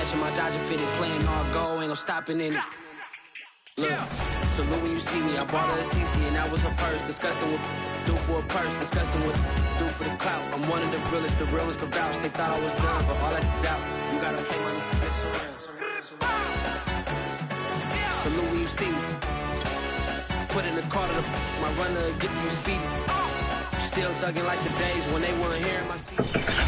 Watching my Dodger fitted, playing all goal, ain't no stopping in it. Look, salute when you see me. I bought her a CC and that was her purse. Disgusting what do for a purse, disgusting what do for the clout. I'm one of the realest, the real ones can vouch. They thought I was done, but all that doubt. You gotta pay money, mix around. Salute when you see me. Put in the car to my runner, get to you speedy. Still thugging like the days when they weren't here in my seat.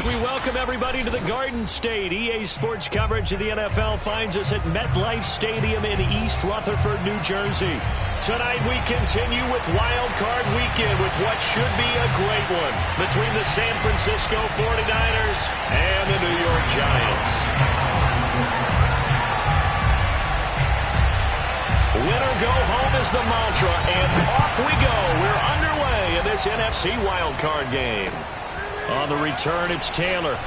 We welcome everybody to the Garden State. EA Sports coverage of the NFL finds us at MetLife Stadium in East Rutherford, New Jersey. Tonight we continue with Wild Card Weekend with what should be a great one between the San Francisco 49ers and the New York Giants. Winner go home is the mantra, and off we go. We're underway in this NFC wildcard game. On the return, it's Taylor.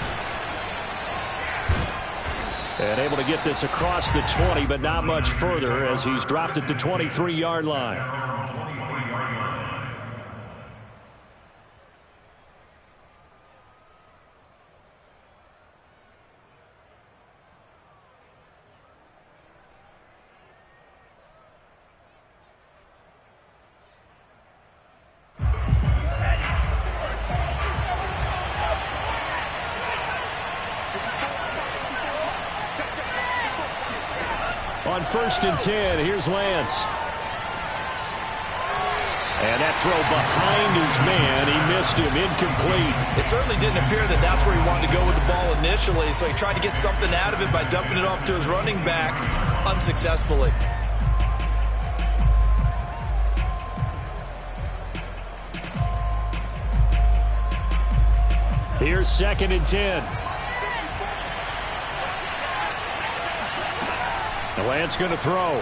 And able to get this across the 20, but not much further as he's dropped at the 23-yard line. On 1st and 10, here's Lance. And that throw behind his man, he missed him, incomplete. It certainly didn't appear that that's where he wanted to go with the ball initially, so he tried to get something out of it by dumping it off to his running back unsuccessfully. Here's 2nd and 10. Lance going to throw.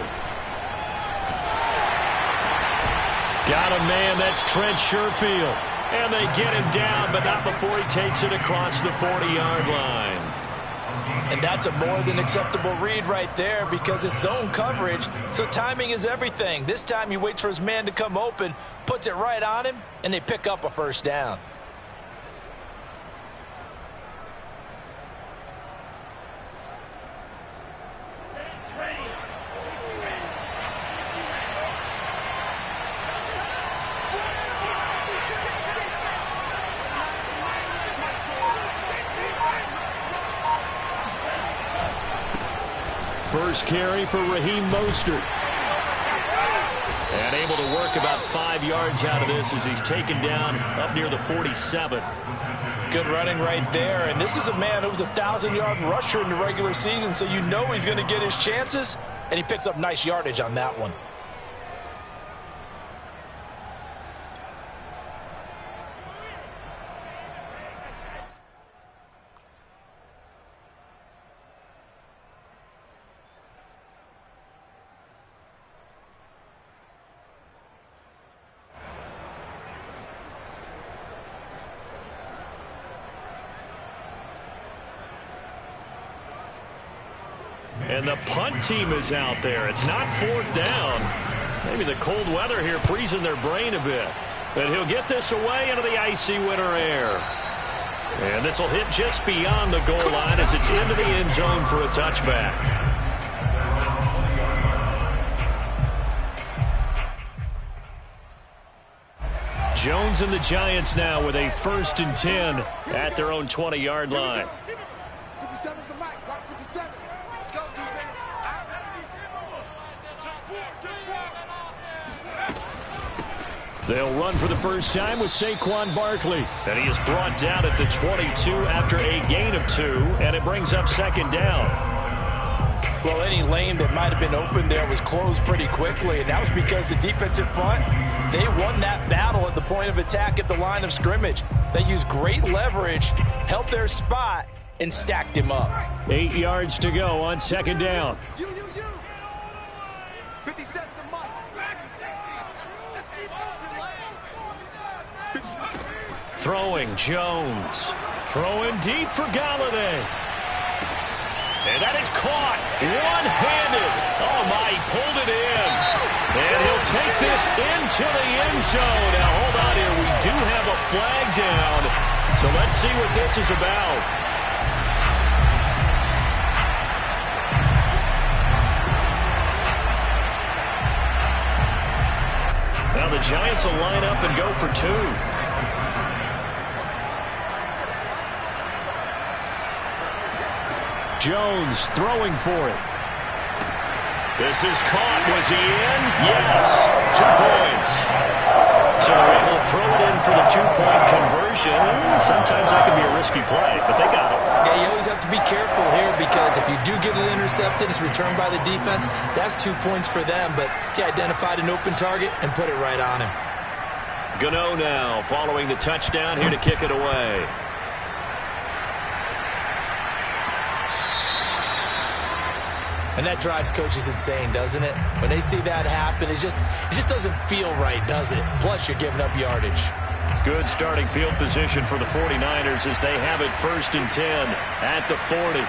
Got a man, that's Trent Sherfield. And they get him down, but not before he takes it across the 40-yard line. And that's a more than acceptable read right there because it's zone coverage, so timing is everything. This time he waits for his man to come open, puts it right on him, and they pick up a first down. First carry for Raheem Mostert. And able to work about 5 yards out of this as he's taken down up near the 47. Good running right there. And this is a man who was a 1,000-yard rusher in the regular season, so you know he's going to get his chances, and he picks up nice yardage on that one. And the punt team is out there. It's not 4th down. Maybe the cold weather here freezing their brain a bit. But he'll get this away into the icy winter air. And this will hit just beyond the goal line as it's into the end zone for a touchback. Jones and the Giants now with a 1st and 10 at their own 20-yard line. 57's the mic. Watch 57. Let's go, defense. They'll run for the first time with Saquon Barkley. And he is brought down at the 22 after a gain of 2. And it brings up 2nd down. Well, any lane that might have been open there was closed pretty quickly. And that was because the defensive front, they won that battle at the point of attack at the line of scrimmage. They used great leverage, held their spot, and stacked him up. 8 yards to go on 2nd down. 57's the mic. Throwing Jones. Throwing deep for Galladay. And that is caught. One-handed. Oh, my, he pulled it in. And he'll take this into the end zone. Now, hold on here. We do have a flag down. So let's see what this is about. Giants will line up and go for two. Jones throwing for it. This is caught. Was he in? Yes. 2 points. So they're able to throw it in for the 2-point conversion. Sometimes that can be a risky play, but they got it. Yeah, you always have to be careful here because if you do get it intercepted, it's returned by the defense. That's 2 points for them, but he identified an open target and put it right on him. Gano now following the touchdown here to kick it away. And that drives coaches insane, doesn't it? When they see that happen, it just doesn't feel right, does it? Plus, you're giving up yardage. Good starting field position for the 49ers as they have it 1st and 10 at the 40.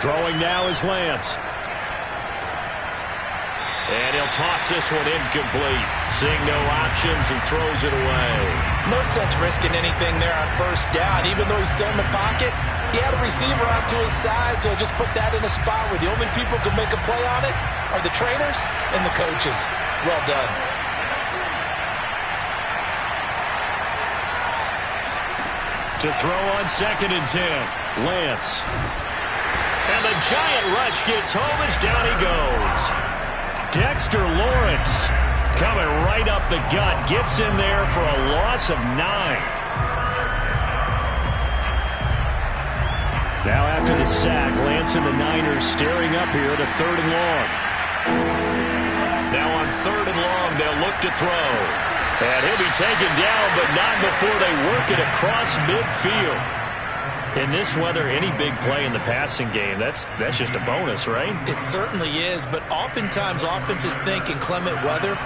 Throwing now is Lance. And he'll toss this one incomplete. Seeing no options and throws it away. No sense risking anything there on 1st down. Even though he's still in the pocket, he had a receiver out to his side, so just put that in a spot where the only people who can make a play on it are the trainers and the coaches. Well done. To throw on 2nd and 10, Lance. And the giant rush gets home as down he goes. Dexter Lawrence coming right up the gut, gets in there for a loss of 9. Now after the sack, Lance and the Niners staring up here to 3rd and long. Now on 3rd and long, they'll look to throw. And he'll be taken down, but not before they work it across midfield. In this weather, any big play in the passing game, that's just a bonus, right? It certainly is, but oftentimes offenses think inclement weather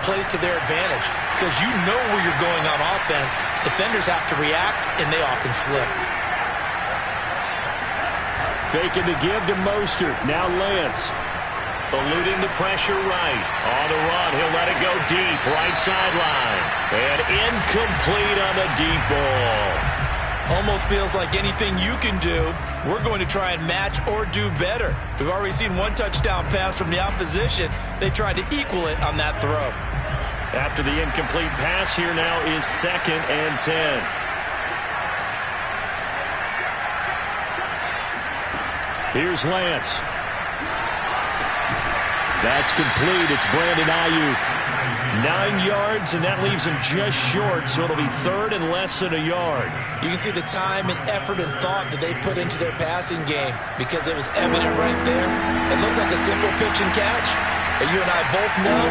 plays to their advantage because you know where you're going on offense. Defenders have to react, and they often slip. Faking the give to Mostert. Now Lance. Eluding the pressure right. On the run, he'll let it go deep. Right sideline. And incomplete on the deep ball. Almost feels like anything you can do, we're going to try and match or do better. We've already seen one touchdown pass from the opposition. They tried to equal it on that throw. After the incomplete pass, here now is 2nd and 10. Here's Lance. That's complete. It's Brandon Ayuk. 9 yards, and that leaves him just short, so it'll be 3rd and less than a yard. You can see the time and effort and thought that they put into their passing game because it was evident right there. It looks like a simple pitch and catch, but you and I both know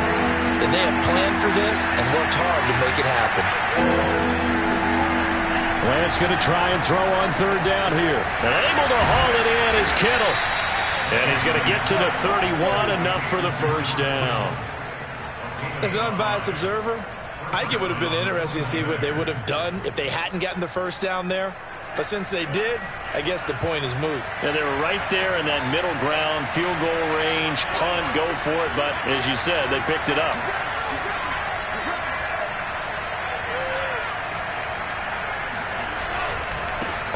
that they have planned for this and worked hard to make it happen. Lance going to try and throw on 3rd down here. And able to haul it in is Kittle. And he's going to get to the 31, enough for the 1st down. As an unbiased observer, I think it would have been interesting to see what they would have done if they hadn't gotten the 1st down there. But since they did, I guess the point is moot. And they were right there in that middle ground, field goal range, punt, go for it. But as you said, they picked it up.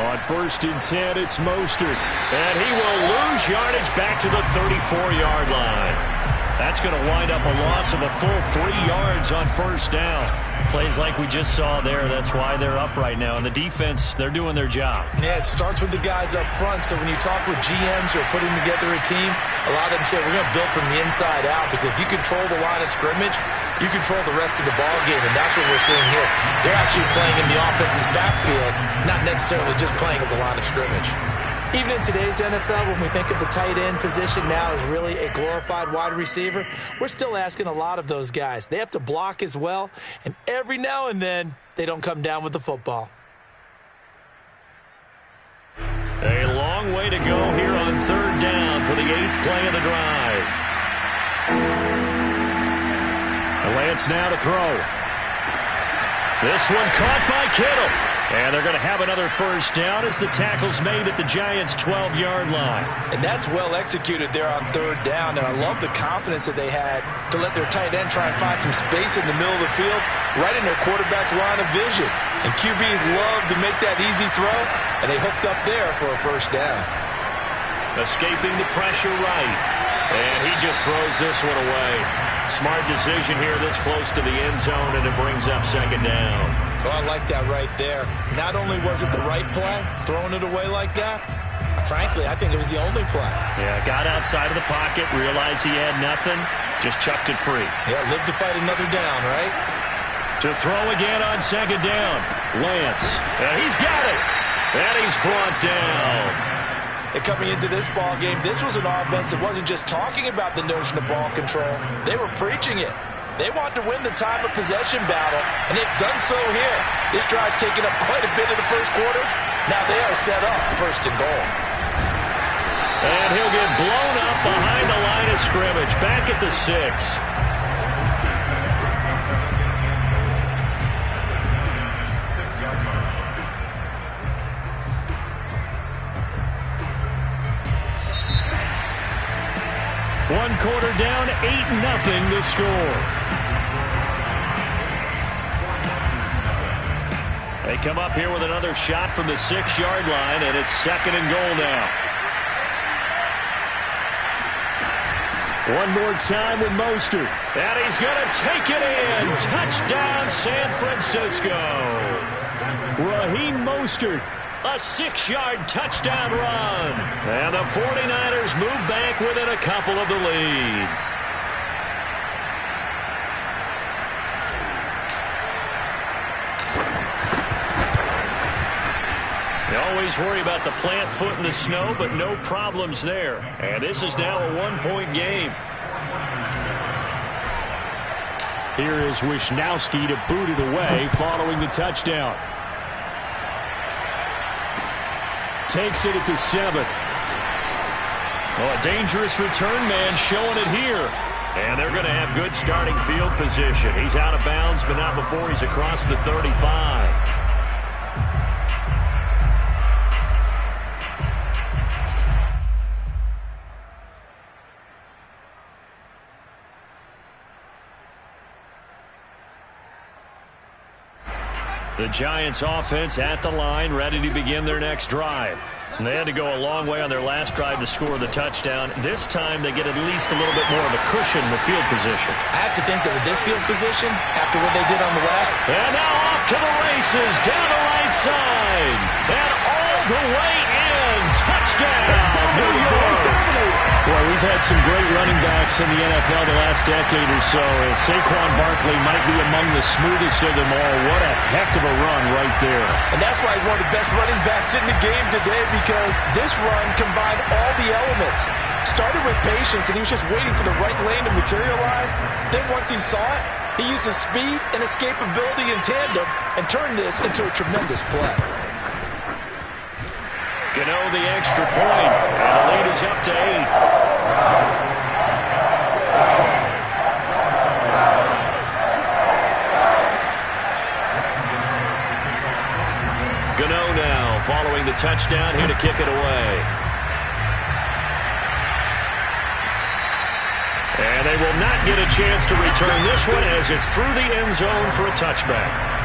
On 1st and 10, it's Mostert. And he will lose yardage back to the 34-yard line. That's going to wind up a loss of a full 3 yards on 1st down. Plays like we just saw there. That's why they're up right now. And the defense, they're doing their job. Yeah, it starts with the guys up front. So when you talk with GMs who are putting together a team, a lot of them say we're going to build from the inside out because if you control the line of scrimmage, you control the rest of the ball game, and that's what we're seeing here. They're actually playing in the offense's backfield, not necessarily just playing at the line of scrimmage. Even in today's NFL, when we think of the tight end position now as really a glorified wide receiver, we're still asking a lot of those guys. They have to block as well, and every now and then, they don't come down with the football. A long way to go here on 3rd down for the 8th play of the drive. Lance now to throw. This one caught by Kittle. And they're going to have another 1st down as the tackle's made at the Giants' 12-yard line. And that's well executed there on 3rd down. And I love the confidence that they had to let their tight end try and find some space in the middle of the field, right in their quarterback's line of vision. And QBs love to make that easy throw, and they hooked up there for a 1st down. Escaping the pressure right. And he just throws this one away. Smart decision here this close to the end zone, and it brings up second down. Well, I like that right there. Not only was it the right play, throwing it away like that, frankly, I think it was the only play. Yeah, got outside of the pocket, realized he had nothing, just chucked it free. Yeah, live to fight another down, right? To throw again on second down. Lance, and he's got it. And he's brought down. And coming into this ball game, this was an offense that wasn't just talking about the notion of ball control. They were preaching it. They want to win the time of possession battle, and they've done so here. This drive's taken up quite a bit of the first quarter. Now they are set up first and goal. And he'll get blown up behind the line of scrimmage, back at the 6. One quarter down, 8-0 the score. They come up here with another shot from the 6-yard line, and it's second and goal now. One more time with Mostert. And he's going to take it in. Touchdown, San Francisco. Raheem Mostert. A 6-yard touchdown run. And the 49ers move back within a couple of the lead. You always worry about the plant foot in the snow, but no problems there. And this is now a one-point game. Here is Wisnowski to boot it away following the touchdown. Takes it at the 7. Oh, a dangerous return man showing it here. And they're going to have good starting field position. He's out of bounds, but not before he's across the 35. The Giants offense at the line, ready to begin their next drive. And they had to go a long way on their last drive to score the touchdown. This time they get at least a little bit more of a cushion with field position. I have to think that with this field position, after what they did on the last... And now off to the races, down the right side. And all the way in. Touchdown, New York. Well, we've had some great running backs in the NFL the last decade or so. Saquon Barkley might be among the smoothest of them all. What a heck of a run right there. And that's why he's one of the best running backs in the game today, because this run combined all the elements. Started with patience, and he was just waiting for the right lane to materialize. Then once he saw it, he used his speed and escapability in tandem and turned this into a tremendous play. Gano the extra point, and the lead is up to 8. Gano now following the touchdown here to kick it away. And they will not get a chance to return this one as it's through the end zone for a touchback.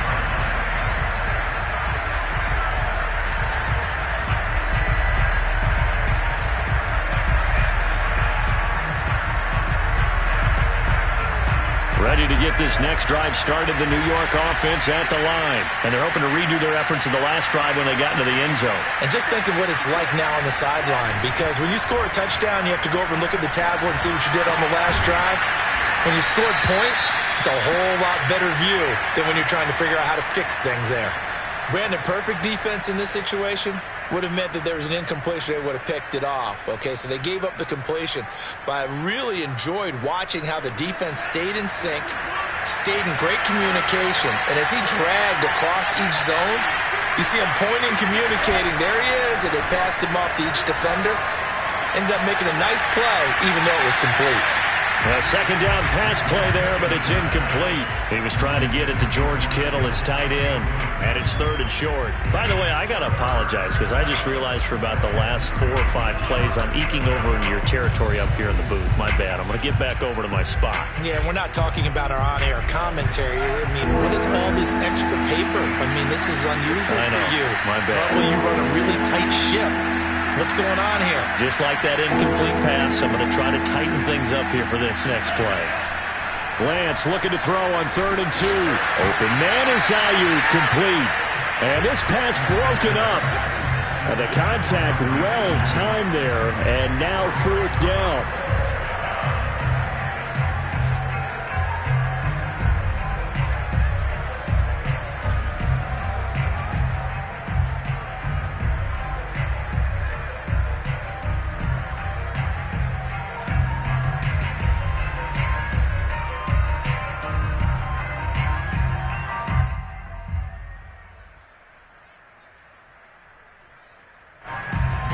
Ready to get this next drive started, the New York offense at the line. And they're hoping to redo their efforts in the last drive when they got into the end zone. And just think of what it's like now on the sideline, because when you score a touchdown, you have to go over and look at the tablet and see what you did on the last drive. When you scored points, it's a whole lot better view than when you're trying to figure out how to fix things there. Brandon, perfect defense in this situation would have meant that there was an incompletion. They would have picked it off. Okay, so they gave up the completion. But I really enjoyed watching how the defense stayed in sync, stayed in great communication. And as he dragged across each zone, you see him pointing, communicating. There he is, and they passed him off to each defender. Ended up making a nice play, even though it was complete. A second down pass play there, but it's incomplete. He was trying to get it to George Kittle, his tight end, and it's third and short. By the way, I got to apologize because I just realized for about the last 4 or 5 plays, I'm eking over into your territory up here in the booth. My bad. I'm going to get back over to my spot. Yeah, we're not talking about our on-air commentary. I mean, what is all this extra paper? I mean, this is unusual for you. My bad. Well, you run a really tight ship. What's going on here? Just like that incomplete pass, I'm going to try to tighten things up here for this next play. Lance looking to throw on 3rd and 2. Open man is Ayuk, complete. And this pass broken up. And the contact well timed there, and now 4th down.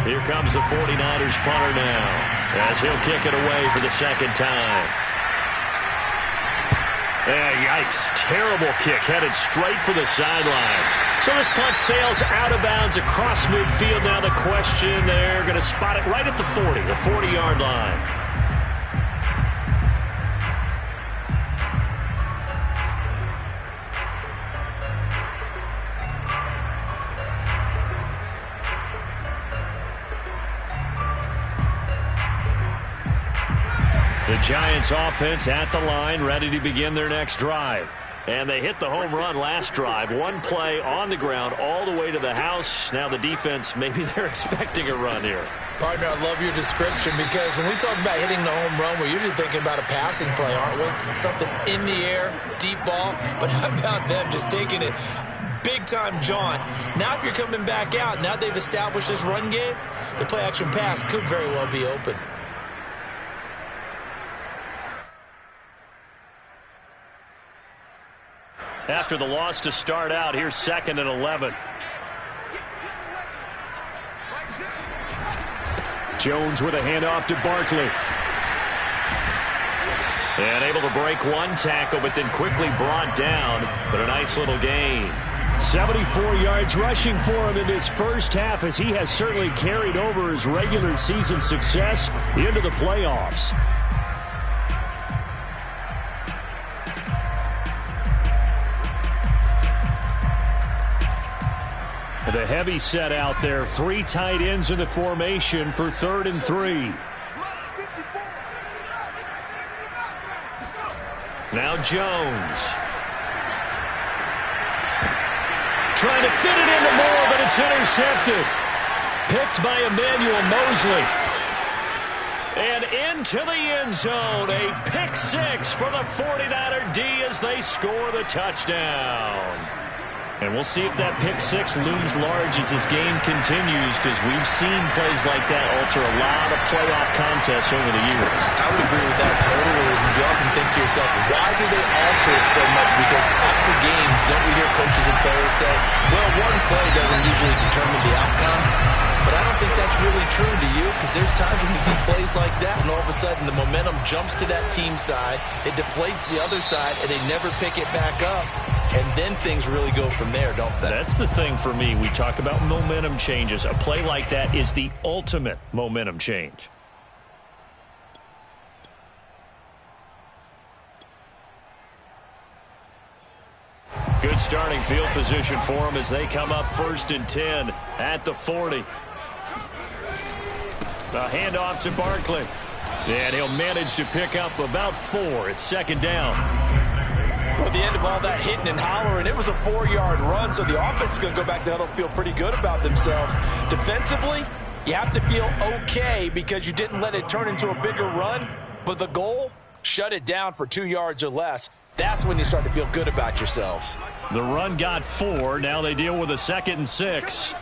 Here comes the 49ers punter now, as he'll kick it away for the 2nd time. Yikes. Terrible kick, headed straight for the sidelines. So this punt sails out of bounds across midfield. Now the question, they're going to spot it right at the 40, the 40-yard line. The Giants offense at the line, ready to begin their next drive. And they hit the home run last drive. One play on the ground all the way to the house. Now the defense, maybe they're expecting a run here. Partner, I love your description, because when we talk about hitting the home run, we're usually thinking about a passing play, aren't we? Something in the air, deep ball. But how about them just taking it big-time jaunt? Now if you're coming back out, now they've established this run game, the play-action pass could very well be open. After the loss to start out, here's 2nd and 11. Jones with a handoff to Barkley. And able to break one tackle, but then quickly brought down. But a nice little gain. 74 yards rushing for him in this first half, as he has certainly carried over his regular season success into the playoffs. The heavy set out there. 3 tight ends in the formation for 3rd and 3. Now Jones. Trying to fit it into Moore, but it's intercepted. Picked by Emmanuel Mosley. And into the end zone. A pick 6 for the 49er D as they score the touchdown. And we'll see if that pick 6 looms large as this game continues, because we've seen plays like that alter a lot of playoff contests over the years. I would agree with that totally. You often think to yourself, why do they alter it so much? Because after games, don't we hear coaches and players say, well, one play doesn't usually determine the outcome? But I don't think that's really true to you, because there's times when you see plays like that, and all of a sudden the momentum jumps to that team side, it deflates the other side, and they never pick it back up. And then things really go from there, don't they? That's the thing for me. We talk about momentum changes. A play like that is the ultimate momentum change. Good starting field position for them as they come up 1st and 10 at the 40. A handoff to Barkley. And he'll manage to pick up about 4. It's 2nd down. Well, at the end of all that hitting and hollering, it was a 4-yard run, so the offense is going to go back to huddle, feel pretty good about themselves. Defensively, you have to feel okay because you didn't let it turn into a bigger run, but the goal, shut it down for 2 yards or less. That's when you start to feel good about yourselves. The run got 4. Now they deal with a 2nd and 6.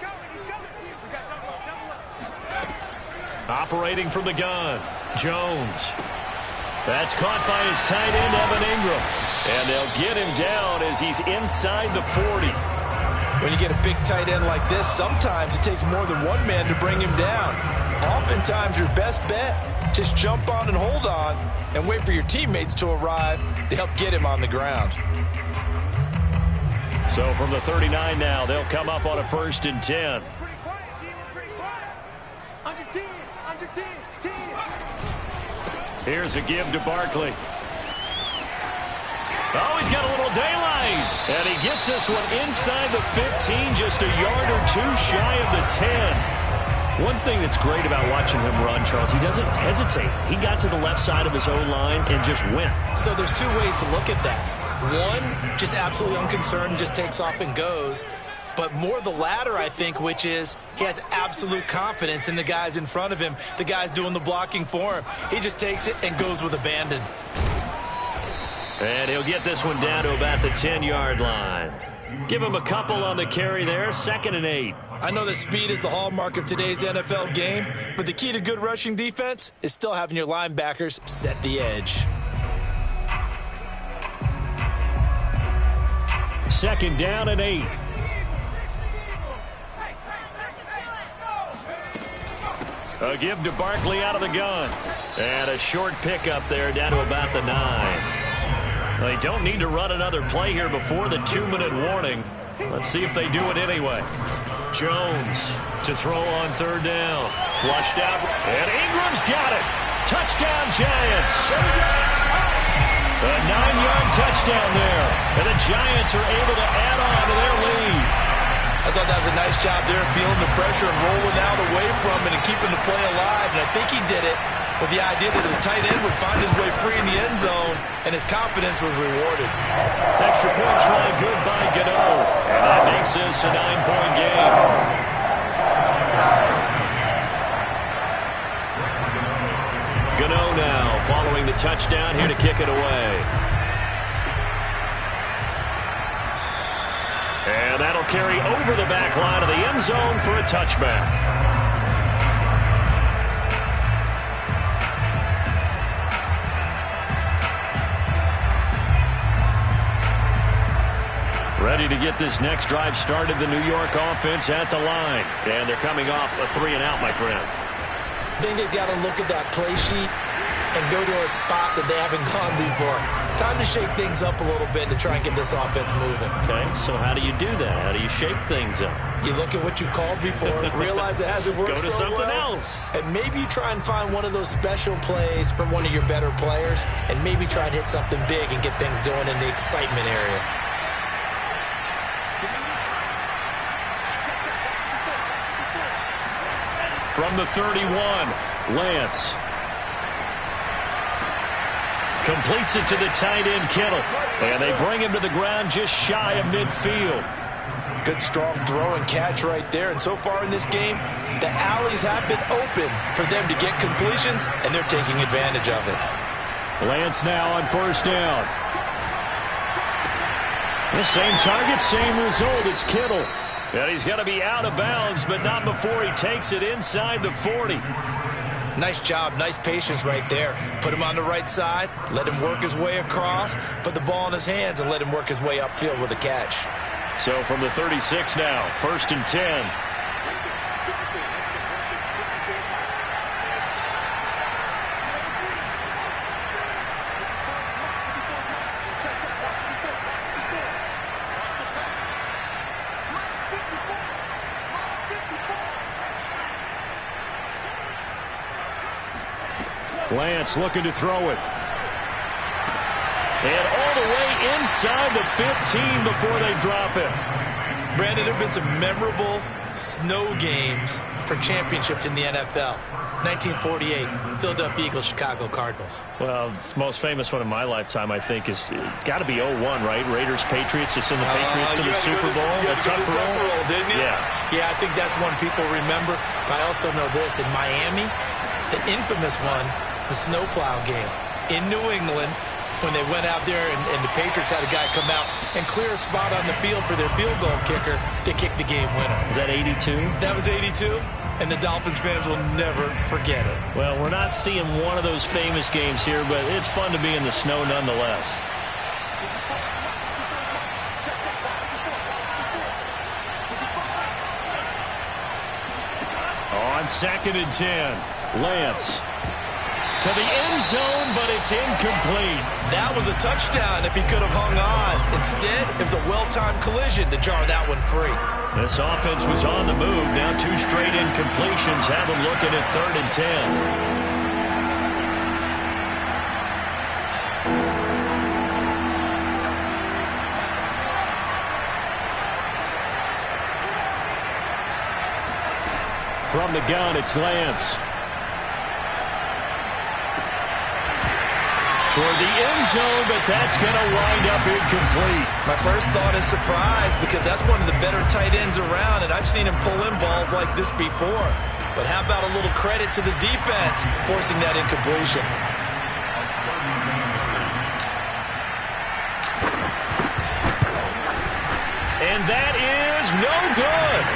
Operating from the gun, Jones. That's caught by his tight end, Evan Ingram. And they'll get him down as he's inside the 40. When you get a big tight end like this, sometimes it takes more than one man to bring him down. Oftentimes, your best bet, just jump on and hold on and wait for your teammates to arrive to help get him on the ground. So from the 39 now, they'll come up on a 1st and 10. Under 10, under 10, 10. Here's a give to Barkley. Oh, he's got a little daylight. And he gets this one inside the 15, just a yard or 2 shy of the 10. One thing that's great about watching him run, Charles, he doesn't hesitate. He got to the left side of his own line and just went. So there's two ways to look at that. One, just absolutely unconcerned, just takes off and goes. But more the latter, I think, which is he has absolute confidence in the guys in front of him, the guys doing the blocking for him. He just takes it and goes with abandon. And he'll get this one down to about the 10-yard line. Give him a couple on the carry there, 2nd and 8. I know that speed is the hallmark of today's NFL game, but the key to good rushing defense is still having your linebackers set the edge. 2nd down and 8. A give to Barkley out of the gun. And a short pickup there down to about the 9. They don't need to run another play here before the 2-minute warning. Let's see if they do it anyway. Jones to throw on 3rd down. Flushed out. And Ingram's got it. Touchdown, Giants. A 9-yard touchdown there. And the Giants are able to add on to their lead. I thought that was a nice job there, feeling the pressure and rolling out away from it and keeping the play alive. And I think he did it with the idea that his tight end would find his way free in the end zone, and his confidence was rewarded. Extra point try good by Gano. And that makes this a 9-point game. Gano now following the touchdown here to kick it away. And that'll carry over the back line of the end zone for a touchback. Ready to get this next drive started, the New York offense at the line. And thee coming off a 3-and-out, my friend. I think they've got to look at that play sheet and go to a spot that they haven't gone before. Time to shake things up a little bit to try and get this offense moving. Okay, so how do you do that? How do you shake things up? You look at what you've called before, realize it hasn't worked Go to so something well, else. and maybe try and find one of those special plays from one of your better players, and maybe try and hit something big and get things going in the excitement area. From the 31, Lance. Completes it to the tight end, Kittle. And they bring him to the ground just shy of midfield. Good, strong throw and catch right there. And so far in this game, the alleys have been open for them to get completions, and they're taking advantage of it. Lance now on 1st down. The same target, same result. It's Kittle. And he's going to be out of bounds, but not before he takes it inside the 40. Nice job, nice patience right there. Put him on the right side, let him work his way across, put the ball in his hands, and let him work his way upfield with a catch. So from the 36 now, 1st and 10. Lance looking to throw it. And all the way inside the 15 before they drop it. Brandon, there have been some memorable snow games for championships in the NFL. 1948, Philadelphia Eagles, Chicago Cardinals. Well, the most famous one in my lifetime, I think, is got to be 01, right? Raiders, Patriots, to send the Patriots to the Super Bowl. The Tuck roll, didn't you? Yeah, I think that's one people remember. But I also know this. In Miami, the infamous one, the snowplow game in New England, when they went out there and the Patriots had a guy come out and clear a spot on the field for their field goal kicker to kick the game winner. Is that 82? That was 82, and the Dolphins fans will never forget it. Well, we're not seeing one of those famous games here, but it's fun to be in the snow nonetheless. On 2nd and 10, Lance. To the end zone, but it's incomplete. That was a touchdown if he could have hung on. Instead, it was a well-timed collision to jar that one free. This offense was on the move. Now 2 straight incompletions have them looking at 3rd and 10. From the gun, it's Lance. Toward the end zone, but that's going to wind up incomplete. My first thought is surprise, because that's one of the better tight ends around, and I've seen him pull in balls like this before. But how about a little credit to the defense forcing that incompletion? And that is no good.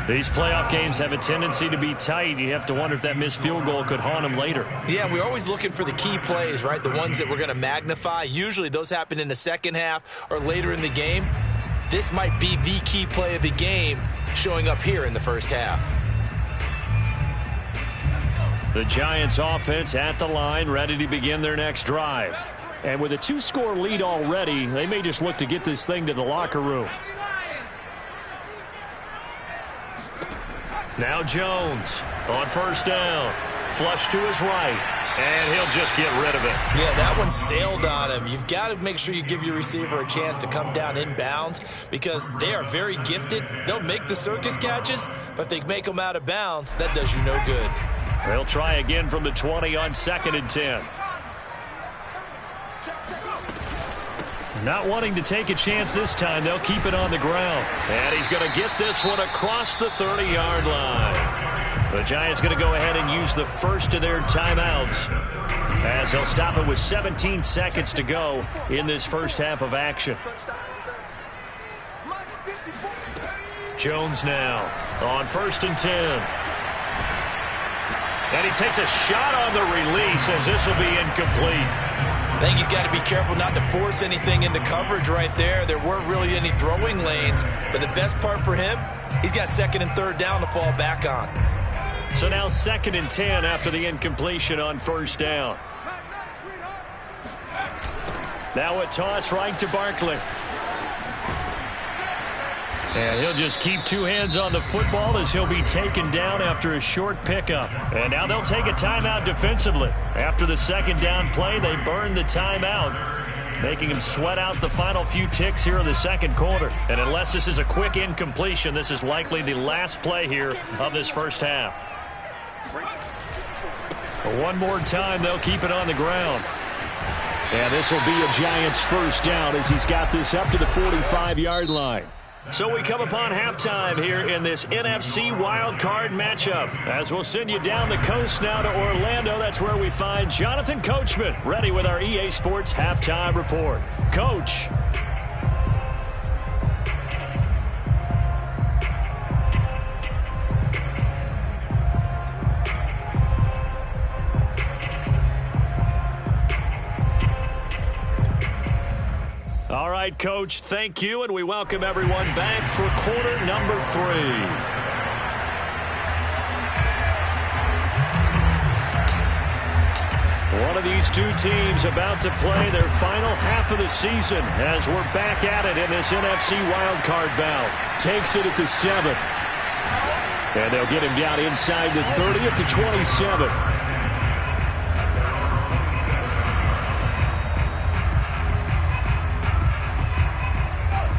These playoff games have a tendency to be tight. You have to wonder if that missed field goal could haunt them later. Yeah, we're always looking for the key plays, right? The ones that we're going to magnify. Usually those happen in the second half or later in the game. This might be the key play of the game showing up here in the first half. The Giants offense at the line, ready to begin their next drive. And with a 2-score lead already, they may just look to get this thing to the locker room. Now Jones on first down. Flush to his right. And he'll just get rid of it. Yeah, that one sailed on him. You've got to make sure you give your receiver a chance to come down inbounds because they are very gifted. They'll make the circus catches, but they make them out of bounds. That does you no good. They'll try again from the 20 on 2nd and 10. Not wanting to take a chance this time, they'll keep it on the ground. And he's going to get this one across the 30-yard line. The Giants going to go ahead and use the first of their timeouts as they'll stop it with 17 seconds to go in this first half of action. Jones now on 1st and 10. And he takes a shot on the release as this will be incomplete. I think he's got to be careful not to force anything into coverage right there. There weren't really any throwing lanes, but the best part for him, he's got 2nd and 3rd down to fall back on. So now 2nd and 10 after the incompletion on 1st down. Now a toss right to Barkley. And he'll just keep 2 hands on the football as he'll be taken down after a short pickup. And now they'll take a timeout defensively. After the 2nd down play, they burn the timeout, making him sweat out the final few ticks here in the 2nd quarter. And unless this is a quick incompletion, this is likely the last play here of this first half. One more time, they'll keep it on the ground. And this will be a Giants first down as he's got this up to the 45-yard line. So we come upon halftime here in this NFC wildcard matchup. As we'll send you down the coast now to Orlando, that's where we find Jonathan Coachman, ready with our EA Sports halftime report. Coach. All right, Coach, thank you, and we welcome everyone back for quarter number 3. One of these two teams about to play their final half of the season as we're back at it in this NFC wildcard bout. Takes it at the 7. And they'll get him down inside the 30 at the 27.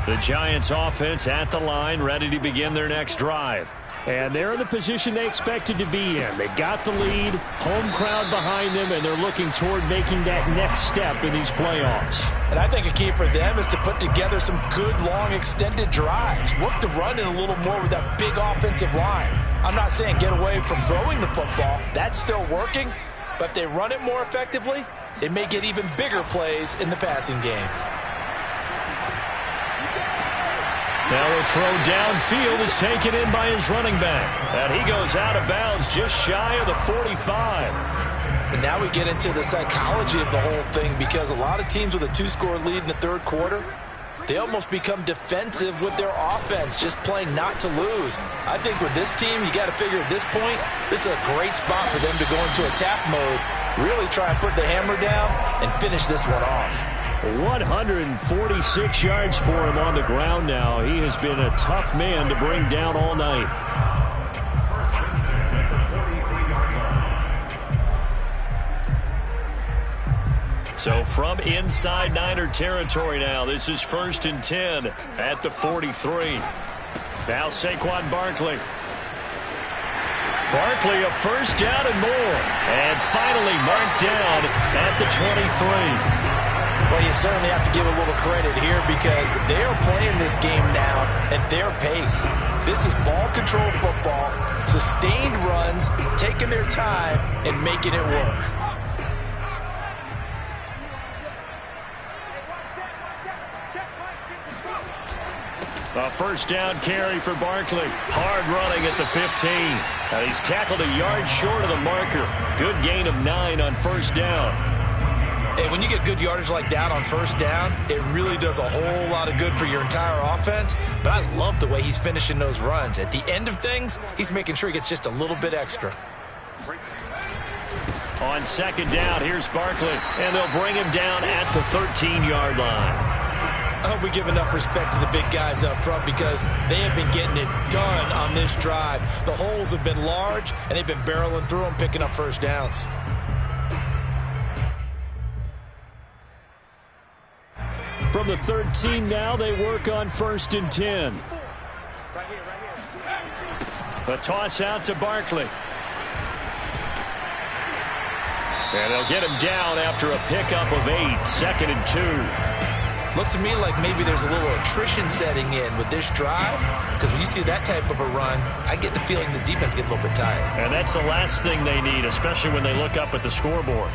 The Giants offense at the line, ready to begin their next drive. And they're in the position they expected to be in. They've got the lead, home crowd behind them, and they're looking toward making that next step in these playoffs. And I think a key for them is to put together some good, long, extended drives. Work the run in a little more with that big offensive line. I'm not saying get away from throwing the football. That's still working. But if they run it more effectively, they may get even bigger plays in the passing game. Now a throw downfield is taken in by his running back. And he goes out of bounds just shy of the 45. And now we get into the psychology of the whole thing because a lot of teams with a 2-score lead in the 3rd quarter, they almost become defensive with their offense, just playing not to lose. I think with this team, you got to figure at this point, this is a great spot for them to go into attack mode, really try and put the hammer down and finish this one off. 146 yards for him on the ground now. He has been a tough man to bring down all night. So from inside Niner territory now, this is 1st and 10 at the 43. Now Saquon Barkley. Barkley a first down and more. And finally marked down at the 23. Well, you certainly have to give a little credit here because they are playing this game now at their pace. This is ball control football, sustained runs, taking their time and making it work. A first down carry for Barkley. Hard running at the 15. And he's tackled a yard short of the marker. Good gain of 9 on first down. Hey, when you get good yardage like that on first down, it really does a whole lot of good for your entire offense. But I love the way he's finishing those runs. At the end of things, he's making sure he gets just a little bit extra. On second down, here's Barkley. And they'll bring him down at the 13-yard line. I hope we give enough respect to the big guys up front because they have been getting it done on this drive. The holes have been large, and they've been barreling through them, picking up first downs. From the 13 now, they work on 1st and 10. A toss out to Barkley. And they'll get him down after a pickup of 8, 2nd and 2. Looks to me like maybe there's a little attrition setting in with this drive because when you see that type of a run, I get the feeling the defense gets a little bit tired. And that's the last thing they need, especially when they look up at the scoreboard.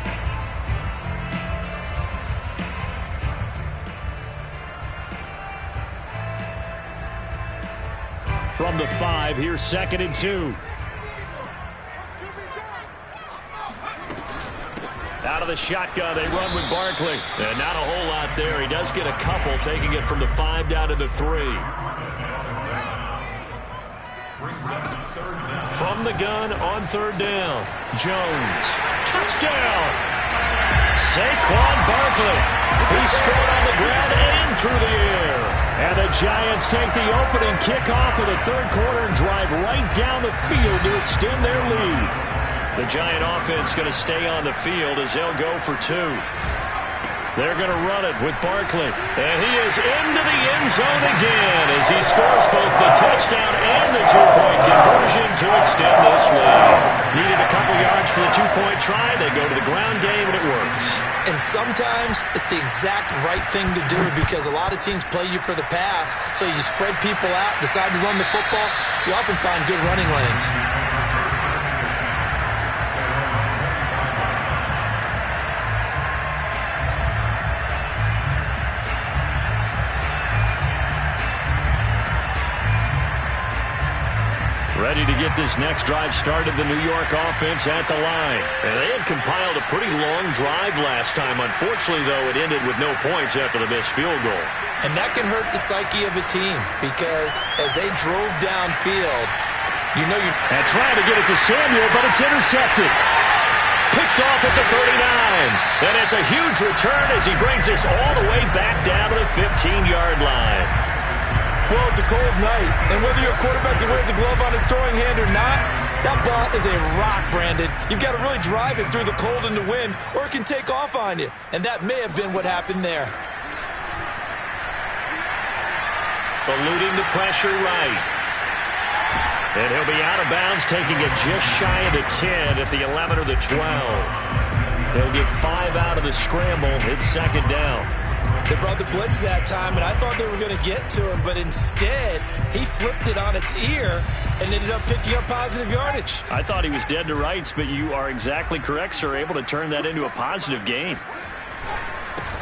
From the 5, here's 2nd and 2. Out of the shotgun, they run with Barkley. And not a whole lot there. He does get a couple, taking it from the 5 down to the 3. From the gun on 3rd down, Jones. Touchdown! Saquon Barkley. He scored on the ground and through the air. And the Giants take the opening kickoff of the 3rd quarter and drive right down the field to extend their lead. The Giant offense going to stay on the field as they'll go for 2. They're going to run it with Barkley. And he is into the end zone again as he scores both the touchdown and the 2-point conversion to extend this lead. Needed a couple yards for the 2-point try. They go to the ground game, and it works. And sometimes it's the exact right thing to do because a lot of teams play you for the pass. So you spread people out, decide to run the football. You often find good running lanes. Ready to get this next drive started, the New York offense at the line. And they had compiled a pretty long drive last time. Unfortunately, though, it ended with no points after the missed field goal. And that can hurt the psyche of a team because as they drove downfield, you know you're... And trying to get it to Samuel, but it's intercepted. Picked off at the 39. And it's a huge return as he brings us all the way back down to the 15-yard line. Well, it's a cold night, and whether you're a quarterback that wears a glove on his throwing hand or not, that ball is a rock, Brandon. You've got to really drive it through the cold and the wind, or it can take off on you. And that may have been what happened there. Eluding the pressure right. And he'll be out of bounds, taking it just shy of the 10 at the 11 or the 12. They'll get 5 out of the scramble. It's 2nd down. They brought the blitz that time, and I thought they were going to get to him, but instead, he flipped it on its ear and ended up picking up positive yardage. I thought he was dead to rights, but you are exactly correct, sir, able to turn that into a positive gain.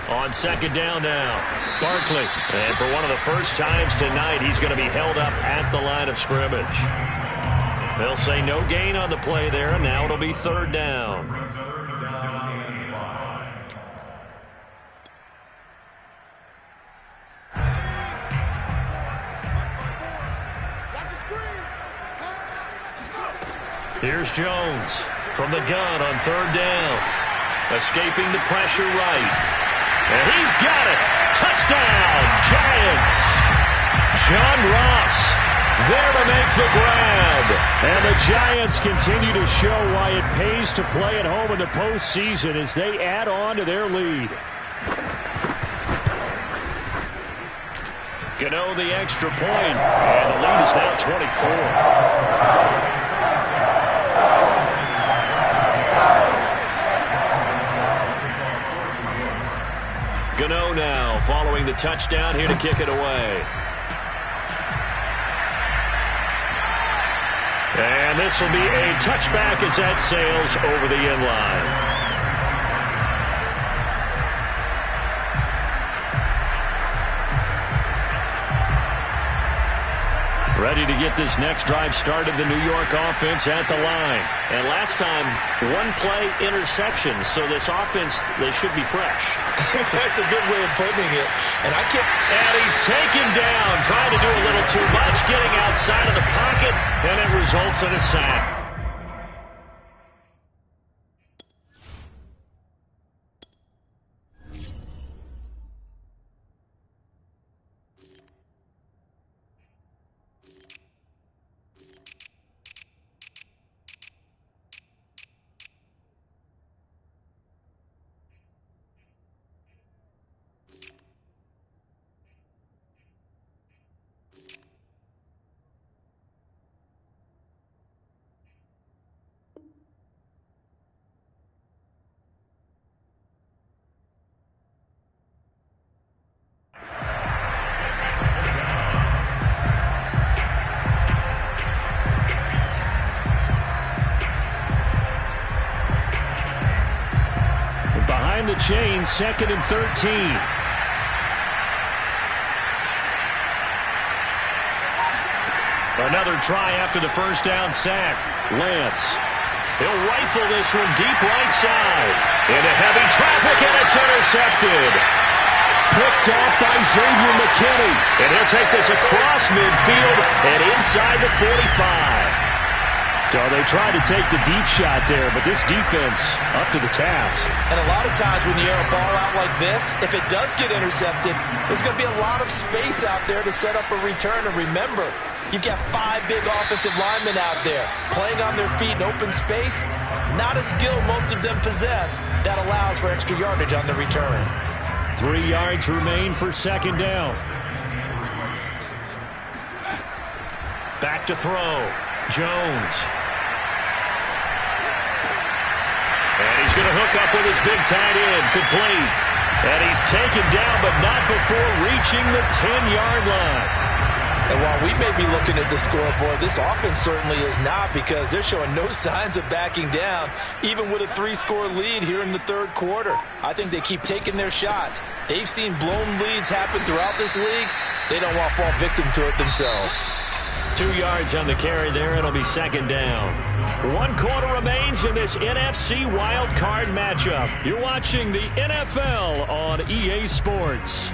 On 2nd down now, Barkley. And for one of the first times tonight, he's going to be held up at the line of scrimmage. They'll say no gain on the play there, and now it'll be 3rd down. Here's Jones from the gun on 3rd down. Escaping the pressure right. And he's got it. Touchdown, Giants. John Ross there to make the grab. And the Giants continue to show why it pays to play at home in the postseason as they add on to their lead. Gano the extra point. And the lead is now 24. the touchdown here to kick it away. And this will be a touchback as that sails over the end line. Ready to get this next drive started, the New York offense at the line. And last time, one play interception, so this offense, they should be fresh. That's a good way of putting it. And he's taken down, trying to do a little too much, getting outside of the pocket, and it results in a sack. The chain, 2nd and 13. Another try after the first down sack. Lance. He'll rifle this one deep right side. Into heavy traffic, and it's intercepted. Picked off by Xavier McKinney. And he'll take this across midfield and inside the 45. So they tried to take the deep shot there, but this defense up to the task. And a lot of times when you air a ball out like this, if it does get intercepted, there's going to be a lot of space out there to set up a return. And remember, you've got 5 big offensive linemen out there playing on their feet in open space. Not a skill most of them possess that allows for extra yardage on the return. 3 yards remain for 2nd down. Back to throw. Jones. And he's going to hook up with his big tight end. Complete. And he's taken down, but not before reaching the 10-yard line. And while we may be looking at the scoreboard, this offense certainly is not, because they're showing no signs of backing down, even with a 3-score lead here in the 3rd quarter. I think they keep taking their shots. They've seen blown leads happen throughout this league. They don't want to fall victim to it themselves. 2 yards on the carry there. It'll be 2nd down. 1 quarter remains in this NFC wild card matchup. You're watching the NFL on EA Sports.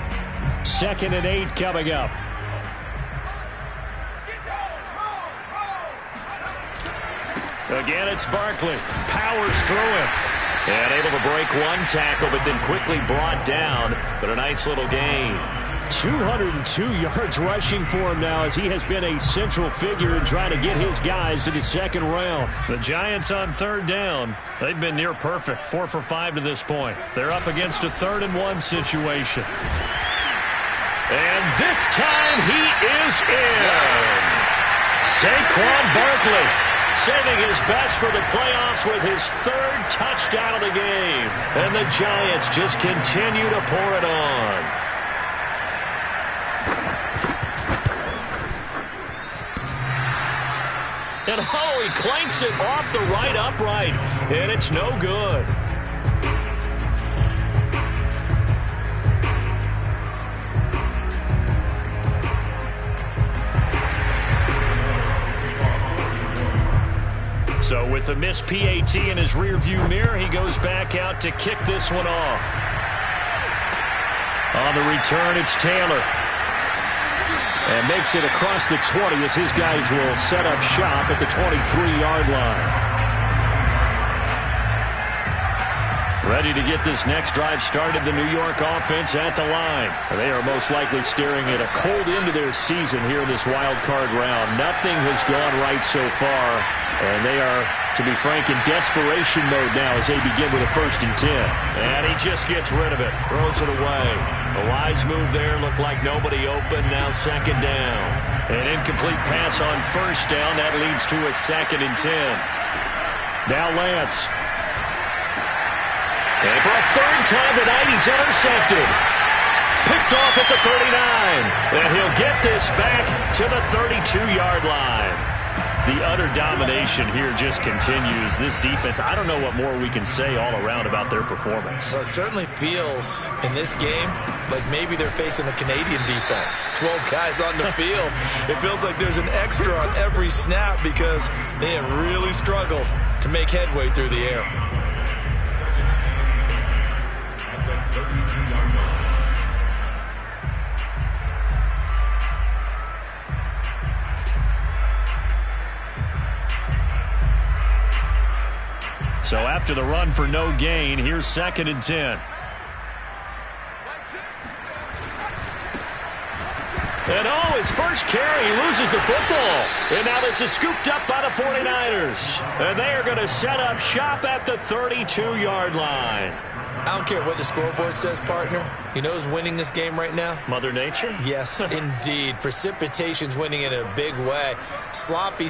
2nd and 8 coming up. Again, it's Barkley. Powers through him. And able to break one tackle, but then quickly brought down. But a nice little gain. 202 yards rushing for him now, as he has been a central figure in trying to get his guys to the 2nd round. The Giants on 3rd down. They've been near perfect, 4 for 5 to this point. They're up against a 3rd and 1 situation. And this time he is in. Yes. Saquon Barkley saving his best for the playoffs with his 3rd touchdown of the game. And the Giants just continue to pour it on. And he clanks it off the right upright, and it's no good. So with the missed PAT in his rearview mirror, he goes back out to kick this one off. On the return, it's Taylor. And makes it across the 20 as his guys will set up shop at the 23-yard line. Ready to get this next drive started, the New York offense at the line. They are most likely staring at a cold end to their season here in this wild card round. Nothing has gone right so far, and they are, to be frank, in desperation mode now as they begin with a 1st and 10. And he just gets rid of it, throws it away. A wise move there, looked like nobody open, now 2nd down. An incomplete pass on 1st down, that leads to a 2nd and 10. Now Lance. And for a 3rd time tonight, he's intercepted. Picked off at the 39. And he'll get this back to the 32-yard line. The utter domination here just continues. This defense, I don't know what more we can say all around about their performance. Well, it certainly feels in this game like maybe they're facing a Canadian defense. 12 guys on the field. It feels like there's an extra on every snap because they have really struggled to make headway through the air. So after the run for no gain, here's 2nd and 10. And his first carry, he loses the football. And now this is scooped up by the 49ers. And they are going to set up shop at the 32-yard line. I don't care what the scoreboard says, partner. You know who's winning this game right now? Mother Nature? Yes, indeed. Precipitation's winning in a big way. Sloppy.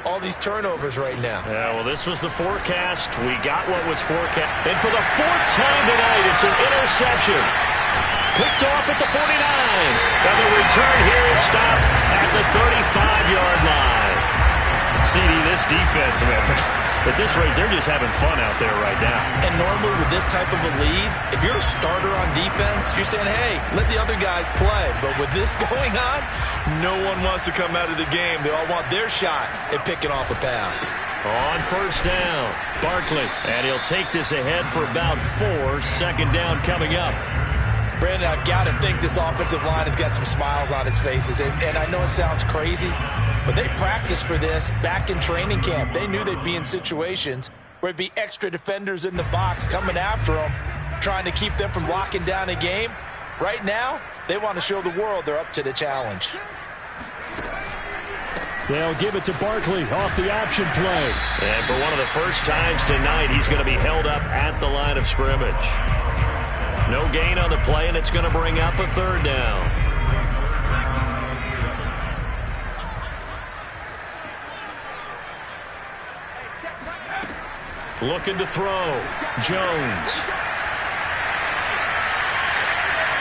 All these turnovers right now. Yeah, well, this was the forecast. We got what was forecast. And for the 4th time tonight, it's an interception. Picked off at the 49. And the return here is stopped at the 35-yard line. CD, this defense, man, at this rate, they're just having fun out there right now. And normally with this type of a lead, if you're a starter on defense, you're saying, hey, let the other guys play. But with this going on, no one wants to come out of the game. They all want their shot at picking off a pass. On 1st down, Barkley. And he'll take this ahead for about 4. 2nd down coming up. Brandon, I've got to think this offensive line has got some smiles on its faces. And I know it sounds crazy, but they practiced for this back in training camp. They knew they'd be in situations where it'd be extra defenders in the box coming after them, trying to keep them from locking down a game. Right now, they want to show the world they're up to the challenge. They'll give it to Barkley off the option play. And for one of the first times tonight, he's going to be held up at the line of scrimmage. No gain on the play, and it's going to bring up a 3rd down. Looking to throw. Jones.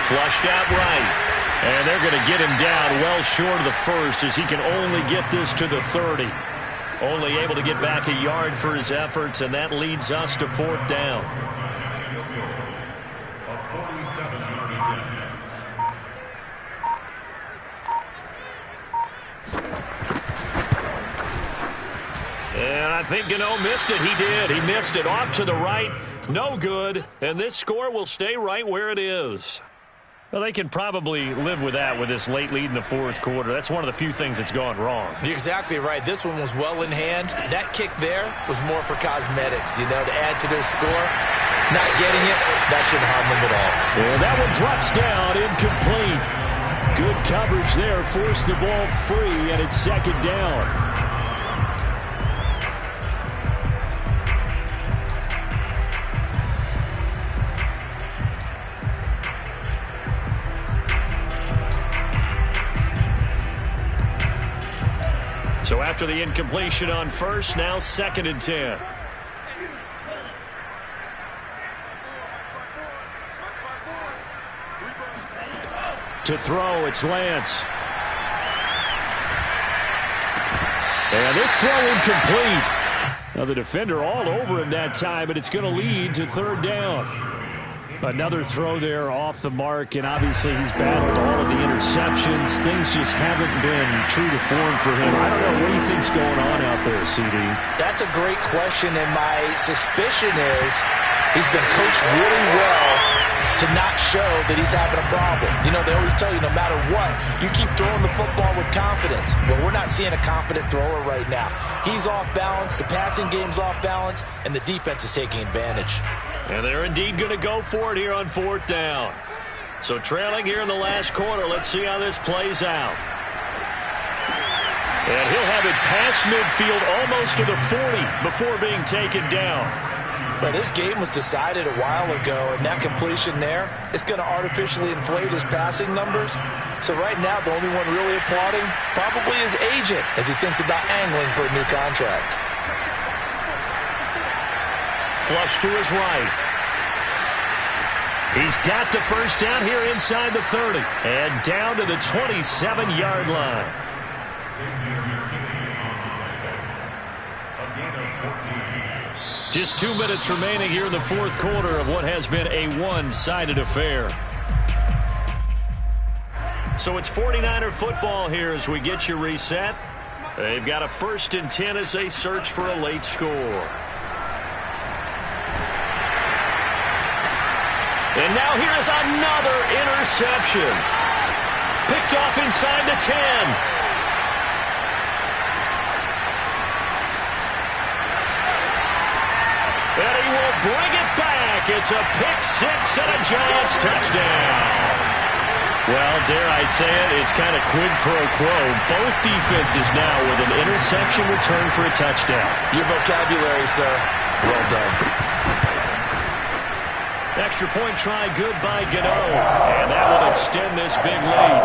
Flushed out right. And they're going to get him down well short of the 1st as he can only get this to the 30. Only able to get back a yard for his efforts, and that leads us to 4th down. And I think Gano missed it. He did. He missed it off to the right. No good. And this score will stay right where it is. Well, they can probably live with that with this late lead in the 4th quarter. That's one of the few things that's gone wrong. You're exactly right. This one was well in hand. That kick there was more for cosmetics, to add to their score. Not getting it, that shouldn't harm them at all. And that one drops down, incomplete. Good coverage there. Forced the ball free, and it's 2nd down. So after the incompletion on 1st, now 2nd and 10. To throw, it's Lance. And this throw incomplete. Now the defender all over him that time, but it's going to lead to 3rd down. Another throw there off the mark, and obviously he's battled all of the interceptions. Things just haven't been true to form for him. I don't know what do you think's going on out there, CD. That's a great question, and my suspicion is he's been coached really well to not show that he's having a problem. They always tell you no matter what, you keep throwing the football with confidence. Well, we're not seeing a confident thrower right now. He's off balance, the passing game's off balance, and the defense is taking advantage. And they're indeed going to go for it here on 4th down. So trailing here in the last quarter, let's see how this plays out. And he'll have it past midfield almost to the 40 before being taken down. Well, this game was decided a while ago, and that completion there is going to artificially inflate his passing numbers. So right now, the only one really applauding probably his agent as he thinks about angling for a new contract. Flush to his right. He's got the first down here inside the 30 and down to the 27-yard line. Just 2 minutes remaining here in the fourth quarter of what has been a one-sided affair. So it's 49er football here as we get you reset. They've got a 1st and 10 as they search for a late score. And now here's another interception. Picked off inside the 10. And he will bring it back. It's a pick six and a Giants touchdown. Well, dare I say it, it's kind of quid pro quo. Both defenses now with an interception return for a touchdown. Your vocabulary, sir. Well done. Extra point try good by Gano. And that will extend this big lead.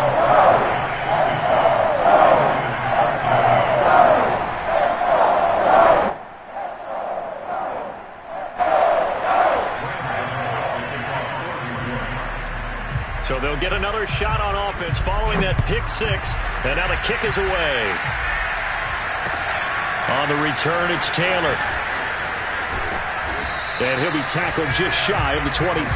So they'll get another shot on offense following that pick six. And now the kick is away. On the return, it's Taylor. And he'll be tackled just shy of the 25.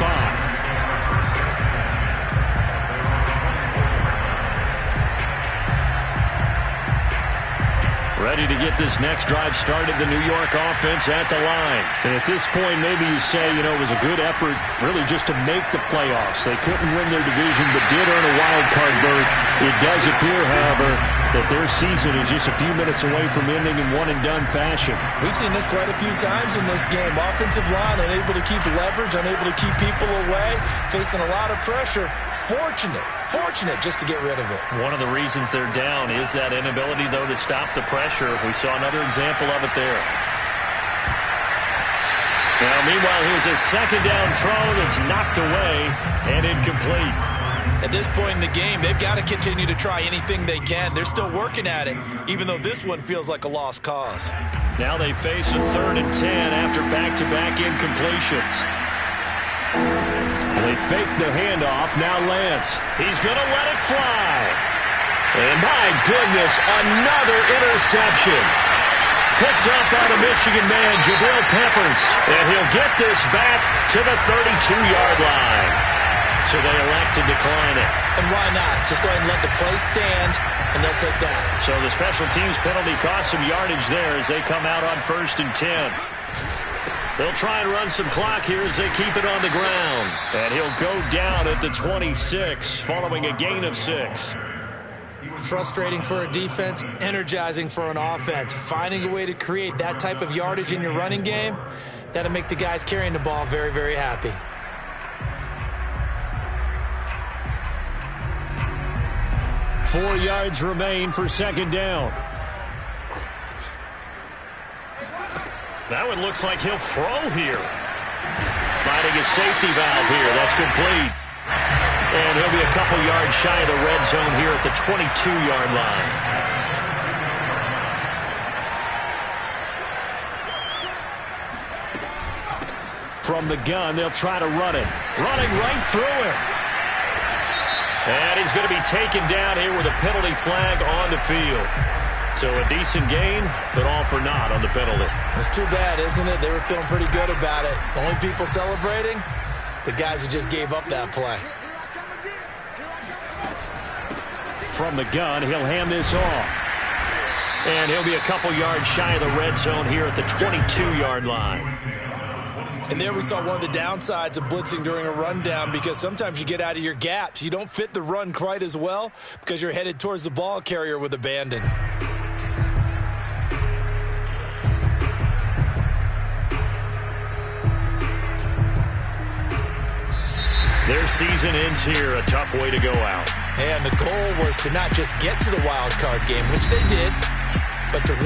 Ready to get this next drive started, the New York offense at the line. And at this point, maybe you say, it was a good effort really just to make the playoffs. They couldn't win their division, but did earn a wild card berth. It does appear, however, that their season is just a few minutes away from ending in one-and-done fashion. We've seen this quite a few times in this game. Offensive line unable to keep leverage, unable to keep people away, facing a lot of pressure. Fortunate just to get rid of it. One of the reasons they're down is that inability, though, to stop the pressure. We saw another example of it there. Now, meanwhile, here's a second down throw that's knocked away and incomplete. At this point in the game, they've got to continue to try anything they can. They're still working at it, even though this one feels like a lost cause. Now they face a 3rd and 10 after back-to-back incompletions. They fake the handoff. Now Lance. He's going to let it fly. And my goodness, another interception. Picked up by the Michigan man, Jabril Peppers. And he'll get this back to the 32-yard line. So they elect to decline it. And why not? Just go ahead and let the play stand, and they'll take that. So the special teams penalty cost some yardage there as they come out on 1st and 10. They'll try and run some clock here as they keep it on the ground. And he'll go down at the 26 following a gain of 6. Frustrating for a defense, energizing for an offense. Finding a way to create that type of yardage in your running game, that'll make the guys carrying the ball very, very happy. Four yards remain for second down. That one looks like he'll throw here. Finding a safety valve here. That's complete. And he'll be a couple yards shy of the red zone here at the 22-yard line. From the gun, they'll try to run it. Running right through him. And he's going to be taken down here with a penalty flag on the field. So a decent gain, but all for naught on the penalty. It's too bad, isn't it? They were feeling pretty good about it. The only people celebrating, the guys who just gave up that play. From the gun, he'll hand this off. And he'll be a couple yards shy of the red zone here at the 22-yard line. And there we saw one of the downsides of blitzing during a rundown, because sometimes you get out of your gaps. You don't fit the run quite as well because you're headed towards the ball carrier with abandon. Their season ends here. A tough way to go out. And the goal was to not just get to the wild card game, which they did, but to win.